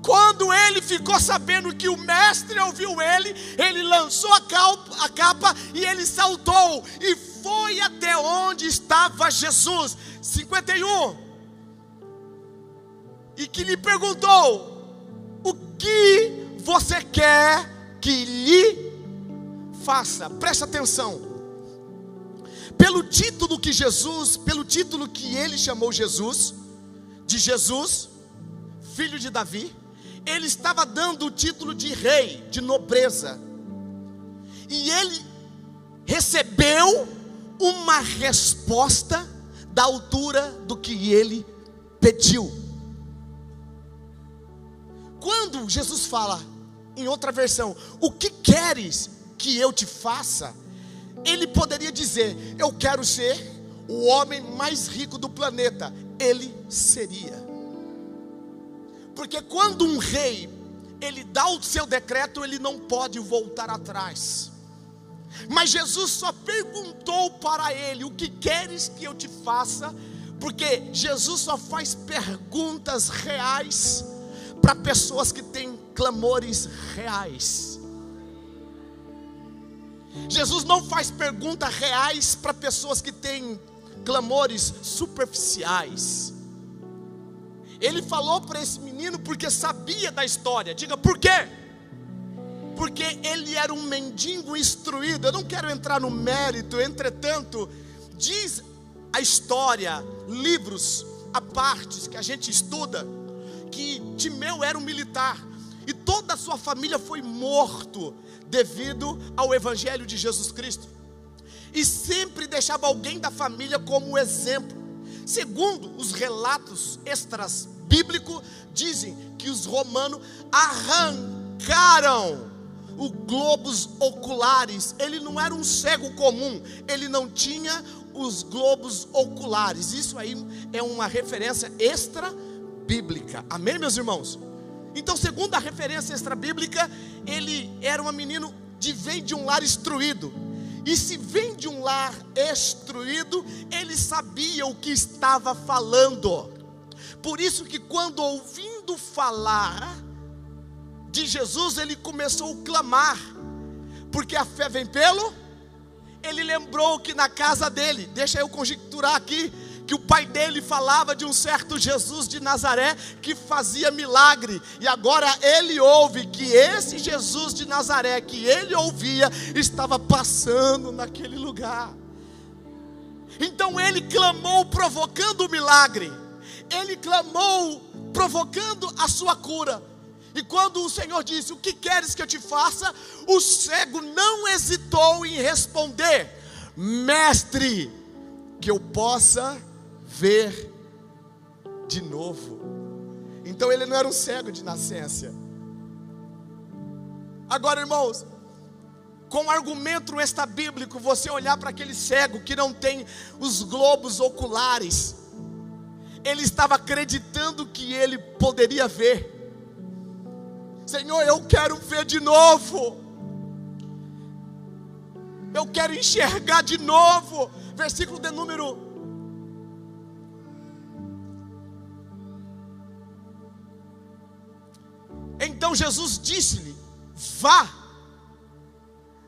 Quando ele ficou sabendo que o mestre ouviu ele lançou a capa e ele saltou e foi até onde estava Jesus. 51. E que lhe perguntou: o que você quer que lhe faça? Presta atenção. Pelo título que ele chamou Jesus, de Jesus, filho de Davi, ele estava dando o título de rei, de nobreza. E ele recebeu uma resposta da altura do que ele pediu. Quando Jesus fala, em outra versão, o que queres que eu te faça? Ele poderia dizer: eu quero ser o homem mais rico do planeta. Ele seria. Porque quando um rei, ele dá o seu decreto, ele não pode voltar atrás. Mas Jesus só perguntou para ele: o que queres que eu te faça? Porque Jesus só faz perguntas reais para pessoas que têm clamores reais. Jesus não faz perguntas reais para pessoas que têm clamores superficiais. Ele falou para esse menino porque sabia da história. Diga, por quê? Porque ele era um mendigo instruído. Eu não quero entrar no mérito, entretanto, diz a história, livros à parte que a gente estuda, que Timeu era um militar e toda a sua família foi morto devido ao evangelho de Jesus Cristo. E sempre deixava alguém da família como exemplo. Segundo os relatos extras bíblicos, dizem que os romanos arrancaram os globos oculares. Ele não era um cego comum, ele não tinha os globos oculares. Isso aí é uma referência extra bíblica. Amém, meus irmãos? Então, segundo a referência extra bíblica, ele era um menino vem de um lar instruído. E se vem de um lar instruído, ele sabia o que estava falando. Por isso que quando ouvindo falar de Jesus, ele começou a clamar, porque a fé vem pelo. Ele lembrou que na casa dele, deixa eu conjecturar aqui, que o pai dele falava de um certo Jesus de Nazaré que fazia milagre, e agora ele ouve que esse Jesus de Nazaré que ele ouvia estava passando naquele lugar. Então ele clamou provocando o milagre, ele clamou provocando a sua cura. E quando o Senhor disse: o que queres que eu te faça? O cego não hesitou em responder: mestre, que eu possa ver de novo. Então ele não era um cego de nascença. Agora, irmãos, com um argumento extra-bíblico, você olhar para aquele cego que não tem os globos oculares, ele estava acreditando que ele poderia ver. Senhor, eu quero ver de novo, eu quero enxergar de novo. Versículo de número 1. Então Jesus disse-lhe: vá,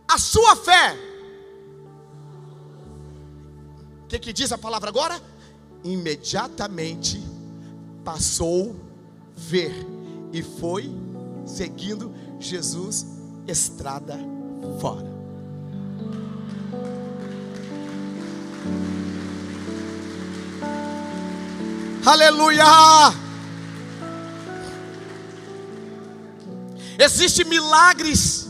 a sua fé. O que diz a palavra agora? Imediatamente passou a ver e foi seguindo Jesus estrada fora. Aleluia! Existem milagres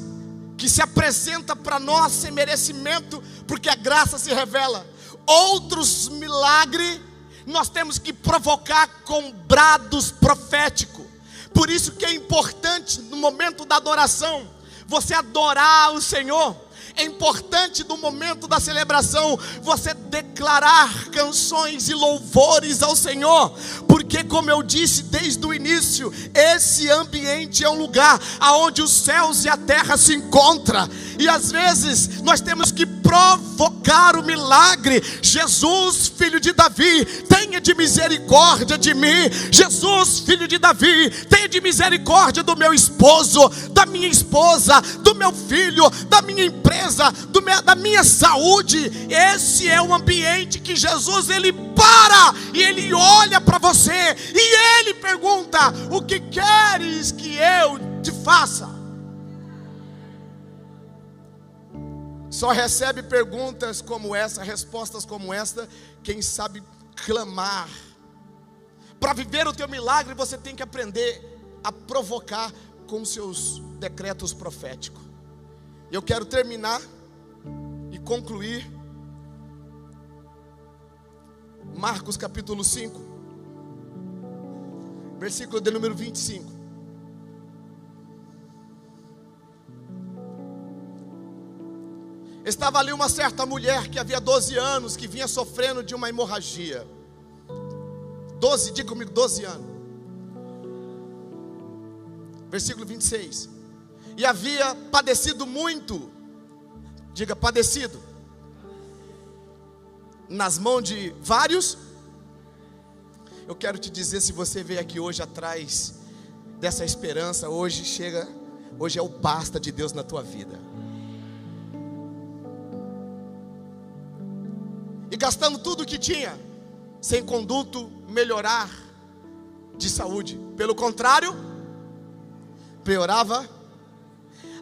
que se apresentam para nós sem merecimento, porque a graça se revela. Outros milagres nós temos que provocar com brados proféticos. Por isso que é importante no momento da adoração você adorar o Senhor. É importante no momento da celebração você declarar canções e louvores ao Senhor, porque, como eu disse desde o início, esse ambiente é um lugar aonde os céus e a terra se encontram, e às vezes nós temos que provocar o milagre. Jesus, filho de Davi, tenha de misericórdia de mim. Jesus, filho de Davi, tenha de misericórdia do meu esposo, da minha esposa, do meu filho, da minha empresa, da minha saúde. Esse é o ambiente que Jesus, ele para e ele olha para você e ele pergunta: o que queres que eu te faça? Só recebe perguntas como essa, respostas como esta, quem sabe clamar. Para viver o teu milagre, você tem que aprender a provocar com seus decretos proféticos. Eu quero terminar e concluir Marcos capítulo 5, versículo de número 25. Estava ali uma certa mulher que havia 12 anos, que vinha sofrendo de uma hemorragia. 12, diga comigo, 12 anos. Versículo 26. E havia padecido muito, diga padecido, nas mãos de vários. Eu quero te dizer, se você veio aqui hoje atrás dessa esperança, hoje é o basta de Deus na tua vida. E gastando tudo o que tinha, sem conduto melhorar de saúde, pelo contrário, piorava.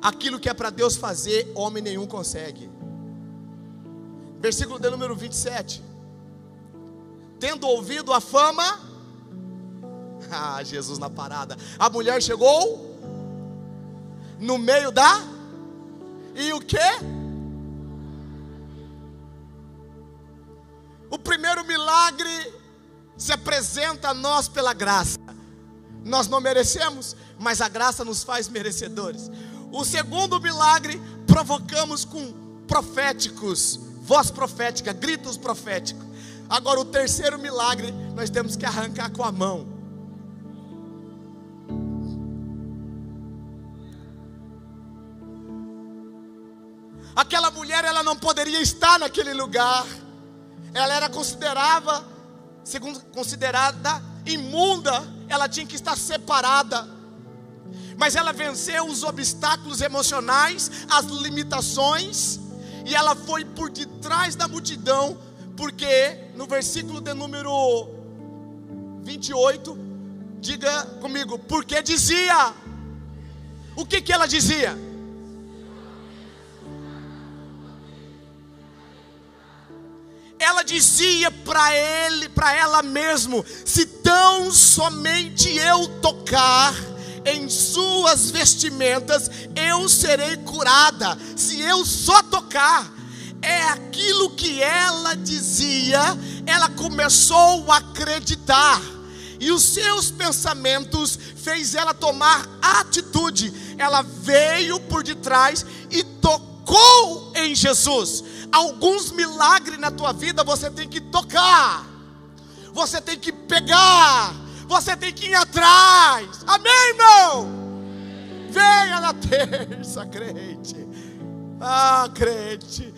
Aquilo que é para Deus fazer, homem nenhum consegue. Versículo de número 27. Tendo ouvido a fama, Jesus na parada, a mulher chegou no meio da, e o que? O primeiro milagre se apresenta a nós pela graça. Nós não merecemos, mas a graça nos faz merecedores. O segundo milagre, provocamos com proféticos, voz profética, gritos proféticos. Agora o terceiro milagre, nós temos que arrancar com a mão. Aquela mulher, ela não poderia estar naquele lugar. Ela era considerada imunda. Ela tinha que estar separada. Mas ela venceu os obstáculos emocionais, as limitações, e ela foi por detrás da multidão, porque no versículo de número 28, diga comigo, porque dizia. O que ela dizia? Ela dizia para ela mesma: se tão somente eu tocar em suas vestimentas, eu serei curada. Se eu só tocar, é aquilo que ela dizia. Ela começou a acreditar, e os seus pensamentos fez ela tomar atitude. Ela veio por detrás e tocou em Jesus. Alguns milagres na tua vida você tem que tocar, você tem que pegar, você tem que ir atrás. Amém, irmão? Venha na terça, crente. Crente.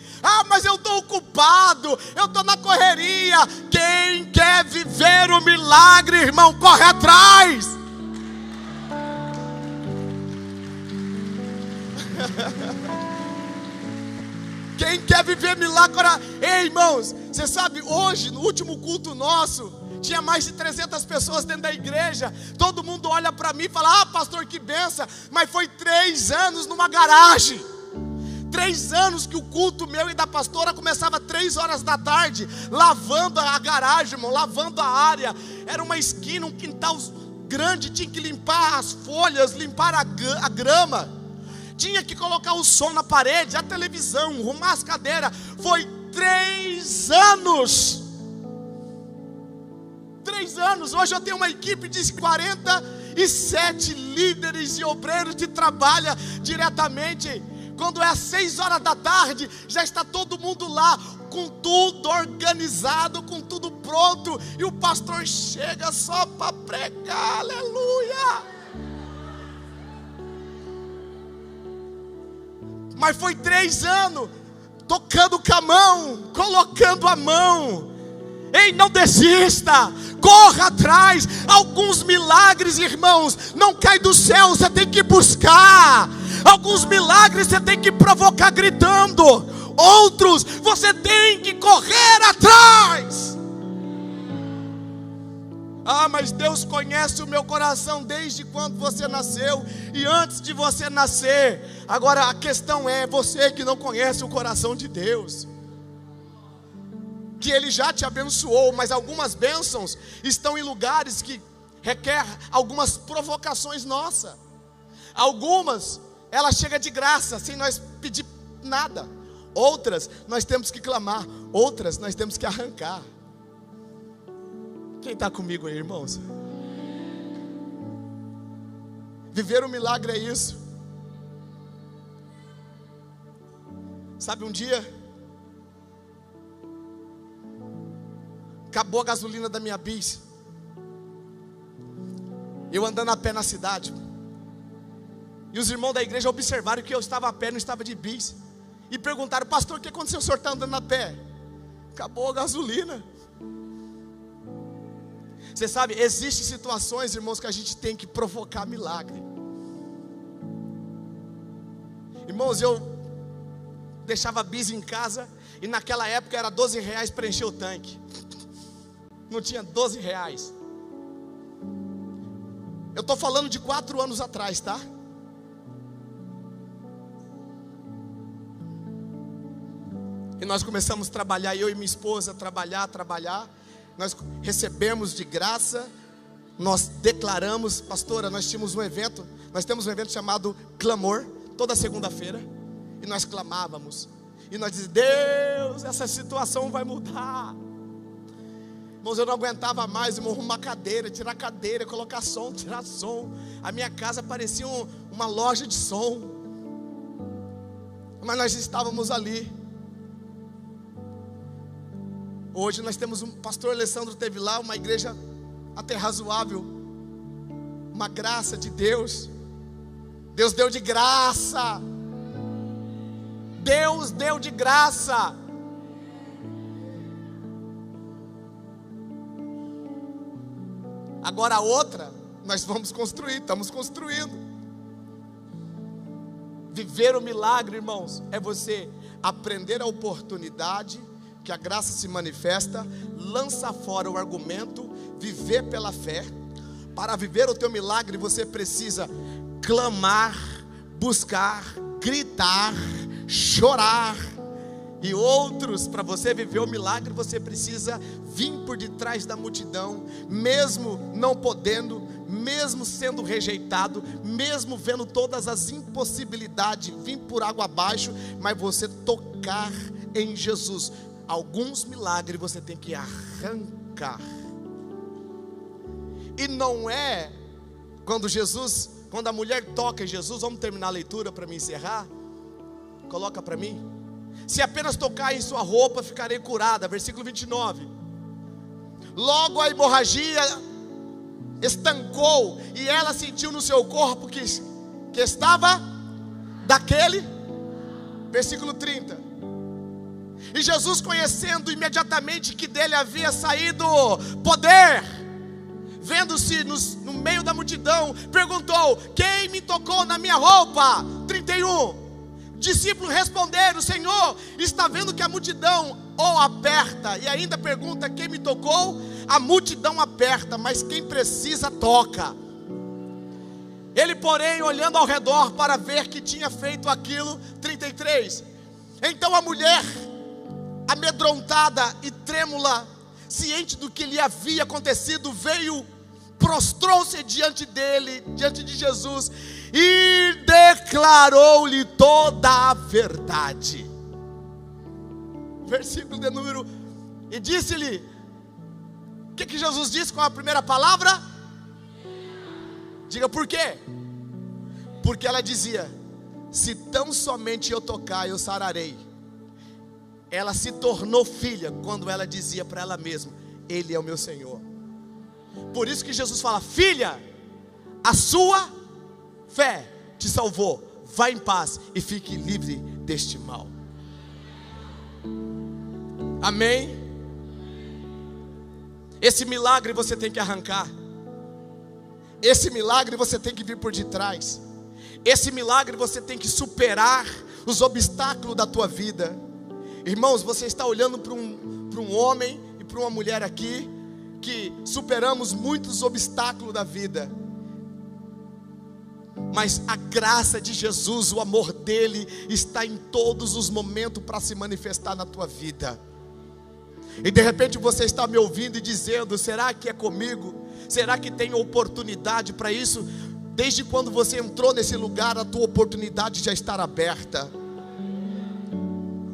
Mas eu estou ocupado, eu estou na correria. Quem quer viver o milagre, irmão, corre atrás. Quem quer viver milagre? Ei, irmãos, você sabe, hoje, no último culto nosso, tinha mais de 300 pessoas dentro da igreja. Todo mundo olha para mim e fala: pastor, que benção. Mas foi 3 anos numa garagem. 3 anos que o culto meu e da pastora começava 3 horas da tarde, lavando a garagem, irmão, lavando a área. Era uma esquina, um quintal grande, tinha que limpar as folhas, limpar a grama. Tinha que colocar o som na parede, a televisão, arrumar as cadeiras. Foi 3 anos. 3 anos. Hoje eu tenho uma equipe de 47 líderes e obreiros que trabalham diretamente. Quando é às 6 horas da tarde, já está todo mundo lá, com tudo organizado, com tudo pronto. E o pastor chega só para pregar, aleluia. Mas foi 3 anos, tocando com a mão, colocando a mão. Ei, não desista, corra atrás. Alguns milagres, irmãos, não cai do céu, você tem que buscar. Alguns milagres você tem que provocar gritando. Outros você tem que correr atrás. Mas Deus conhece o meu coração desde quando você nasceu e antes de você nascer. Agora a questão é você que não conhece o coração de Deus, que Ele já te abençoou, mas algumas bênçãos estão em lugares que requer algumas provocações nossas. Algumas, ela chega de graça, sem nós pedir nada. Outras, nós temos que clamar. Outras, nós temos que arrancar. Quem está comigo aí, irmãos? Viver o milagre é isso. Sabe, um dia acabou a gasolina da minha bis. Eu andando a pé na cidade. E os irmãos da igreja observaram que eu estava a pé, não estava de bis. E perguntaram: pastor, o que aconteceu? O senhor está andando a pé? Acabou a gasolina. Você sabe, existem situações, irmãos, que a gente tem que provocar milagre. Irmãos, eu deixava bis em casa, e naquela época era R$12 para encher o tanque. Não tinha R$12. Eu estou falando de 4 anos atrás, tá? E nós começamos a trabalhar, eu e minha esposa, trabalhar. Nós recebemos de graça, nós declaramos, pastora, nós temos um evento chamado Clamor, toda segunda-feira, e nós clamávamos, e nós dizíamos: Deus, essa situação vai mudar. Irmãos, eu não aguentava mais, irmão, arrumar cadeira, tirar cadeira, colocar som, tirar som. A minha casa parecia uma loja de som. Mas nós estávamos ali. Hoje nós temos um pastor Alessandro, teve lá uma igreja até razoável, uma graça de Deus. Deus deu de graça. Deus deu de graça. Agora a outra, nós vamos construir, estamos construindo. Viver o milagre, irmãos, é você aprender a oportunidade que a graça se manifesta, lança fora o argumento, viver pela fé. Para viver o teu milagre, você precisa clamar, buscar, gritar, chorar. E outros, para você viver o milagre, você precisa vir por detrás da multidão, mesmo não podendo, mesmo sendo rejeitado, mesmo vendo todas as impossibilidades, vir por água abaixo, mas você tocar em Jesus. Alguns milagres você tem que arrancar. E não é quando a mulher toca em Jesus, vamos terminar a leitura para me encerrar? Coloca para mim. Se apenas tocar em sua roupa, ficarei curada. Versículo 29. Logo a hemorragia estancou, e ela sentiu no seu corpo que estava daquele. Versículo 30. E Jesus, conhecendo imediatamente que dele havia saído poder, vendo-se no meio da multidão, perguntou: quem me tocou na minha roupa? 31. Discípulos responderam: Senhor, está vendo que a multidão o aperta, e ainda pergunta: quem me tocou? A multidão aperta, mas quem precisa toca. Ele, porém, olhando ao redor para ver que tinha feito aquilo. 33. Então a mulher, amedrontada e trêmula, ciente do que lhe havia acontecido, veio, prostrou-se diante dele, diante de Jesus, e declarou-lhe toda a verdade. Versículo de número. E disse-lhe, o que Jesus disse com a primeira palavra? Diga por quê? Porque ela dizia: se tão somente eu tocar, eu sararei. Ela se tornou filha quando ela dizia para ela mesma: Ele é o meu Senhor. Por isso que Jesus fala: filha, a sua fé te salvou, vá em paz e fique livre deste mal. Amém? Esse milagre você tem que arrancar. Esse milagre você tem que vir por detrás. Esse milagre você tem que superar os obstáculos da tua vida. Irmãos, você está olhando para um homem e para uma mulher aqui, que superamos muitos obstáculos da vida, mas a graça de Jesus, o amor dele, está em todos os momentos para se manifestar na tua vida. E de repente você está me ouvindo e dizendo: será que é comigo? Será que tem oportunidade para isso? Desde quando você entrou nesse lugar, a tua oportunidade já está aberta.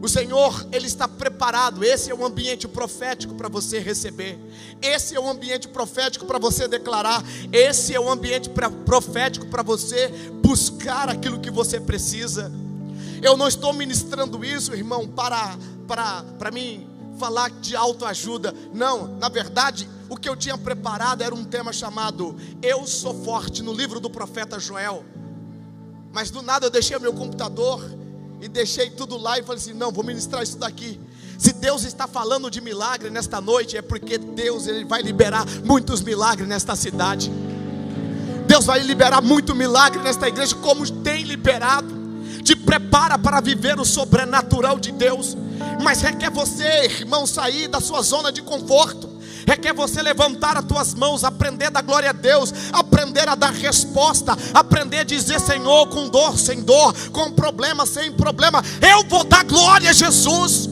O Senhor, Ele está preparado. Esse é um ambiente profético para você receber. Esse é um ambiente profético para você declarar. Esse é um ambiente profético para você buscar aquilo que você precisa. Eu não estou ministrando isso, irmão, para mim falar de autoajuda. Não, na verdade, o que eu tinha preparado era um tema chamado Eu Sou Forte, no livro do profeta Joel. Mas do nada eu deixei o meu computador e deixei tudo lá e falei assim: não, vou ministrar isso daqui. Se Deus está falando de milagre nesta noite, é porque Deus, Ele vai liberar muitos milagres nesta cidade. Deus vai liberar muito milagre nesta igreja, como tem liberado. Te prepara para viver o sobrenatural de Deus. Mas requer você, irmão, sair da sua zona de conforto. Requer você levantar as tuas mãos, aprender da glória a Deus, aprender a dar resposta, aprender a dizer: Senhor, com dor, sem dor, com problema, sem problema, eu vou dar glória a Jesus.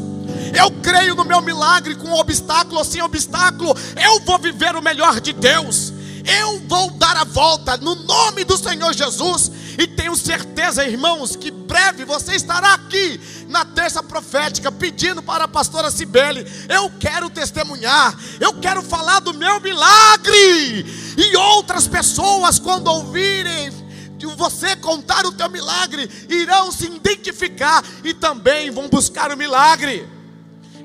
Eu creio no meu milagre, com obstáculo ou sem obstáculo, eu vou viver o melhor de Deus. Eu vou dar a volta no nome do Senhor Jesus. E tenho certeza, irmãos, que breve você estará aqui na terça profética, pedindo para a pastora Cibele: eu quero testemunhar, eu quero falar do meu milagre. E outras pessoas, quando ouvirem você contar o teu milagre, irão se identificar e também vão buscar o milagre.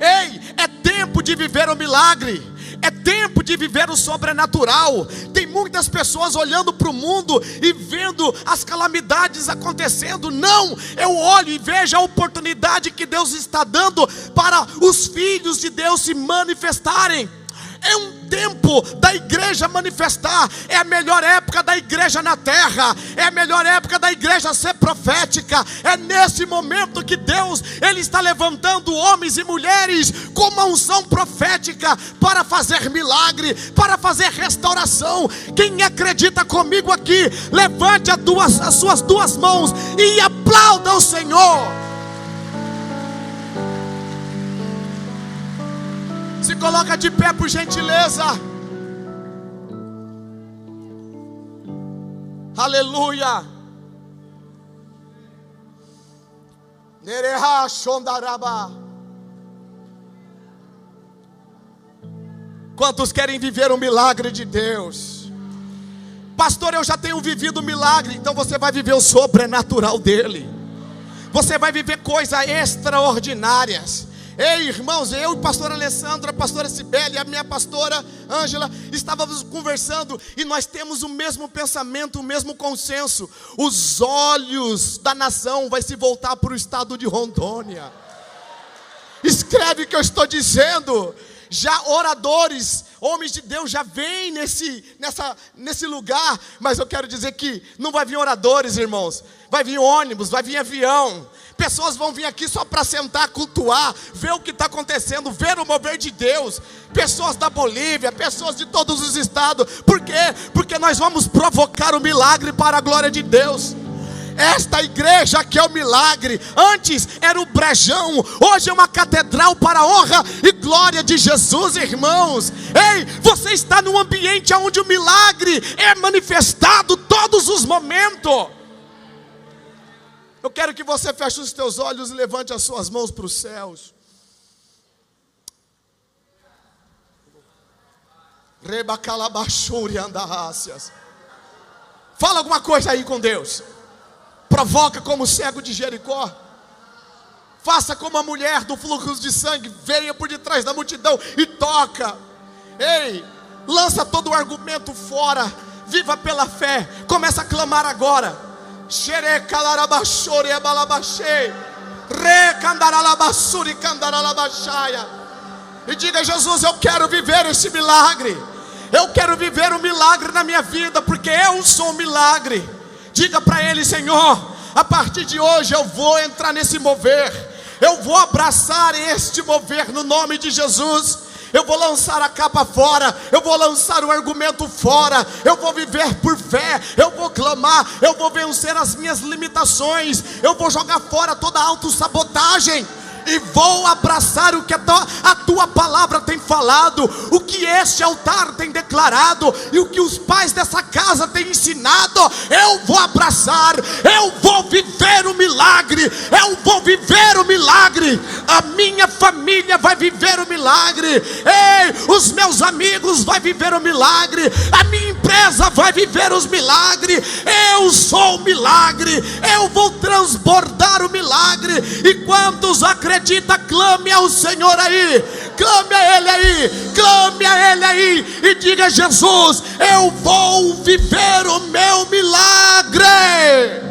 Ei, é tempo de viver o milagre, é tempo de viver o sobrenatural. Tem muitas pessoas olhando para o mundo e vendo as calamidades acontecendo. Não, eu olho e vejo a oportunidade que Deus está dando para os filhos de Deus se manifestarem. É um tempo da igreja manifestar. É a melhor época da igreja na terra. É a melhor época da igreja ser profética. É nesse momento que Deus, Ele está levantando homens e mulheres com uma unção profética para fazer milagre, para fazer restauração. Quem acredita comigo aqui, levante as suas duas mãos e aplauda o Senhor. Se coloca de pé, por gentileza. Aleluia. Nereha shondaraba. Quantos querem viver o milagre de Deus? Pastor, eu já tenho vivido o milagre. Então você vai viver o sobrenatural dele. Você vai viver coisas extraordinárias. Ei, irmãos, eu e o pastor Alessandro, a pastora Cibele e a minha pastora Ângela estávamos conversando e nós temos o mesmo pensamento, o mesmo consenso. Os olhos da nação vai se voltar para o estado de Rondônia. Escreve o que eu estou dizendo. Já oradores, homens de Deus já vêm nesse lugar. Mas eu quero dizer que não vai vir oradores, irmãos. Vai vir ônibus, vai vir avião. Pessoas vão vir aqui só para sentar, cultuar, ver o que está acontecendo, ver o mover de Deus. Pessoas da Bolívia, pessoas de todos os estados. Por quê? Porque nós vamos provocar o milagre para a glória de Deus. Esta igreja que é o milagre. Antes era o brejão, hoje é uma catedral para a honra e glória de Jesus, irmãos. Ei, você está num ambiente onde o milagre é manifestado todos os momentos. Eu quero que você feche os teus olhos e levante as suas mãos para os céus. Fala alguma coisa aí com Deus. Provoca como o cego de Jericó. Faça como a mulher do fluxo de sangue. Venha por detrás da multidão e toca. Ei, lança todo o argumento fora. Viva pela fé. Começa a clamar agora. E diga: Jesus, eu quero viver esse milagre. Eu quero viver um milagre na minha vida, porque eu sou um milagre. Diga para Ele: Senhor, a partir de hoje eu vou entrar nesse mover. Eu vou abraçar este mover no nome de Jesus. Eu vou lançar a capa fora, eu vou lançar o argumento fora, eu vou viver por fé, eu vou clamar, eu vou vencer as minhas limitações, eu vou jogar fora toda a autossabotagem e vou abraçar o que a tua palavra tem falado, o que este altar tem declarado e o que os pais dessa casa têm ensinado. Eu vou abraçar, eu vou viver o milagre, eu vou viver o milagre. A minha família vai viver o milagre. Ei, os meus amigos vão viver o milagre. A minha empresa vai viver os milagres. Eu sou o milagre. Eu vou transbordar o milagre. E quantos acreditam, clame ao Senhor aí, clame a Ele aí, clame a Ele aí e diga: Jesus, eu vou viver o meu milagre.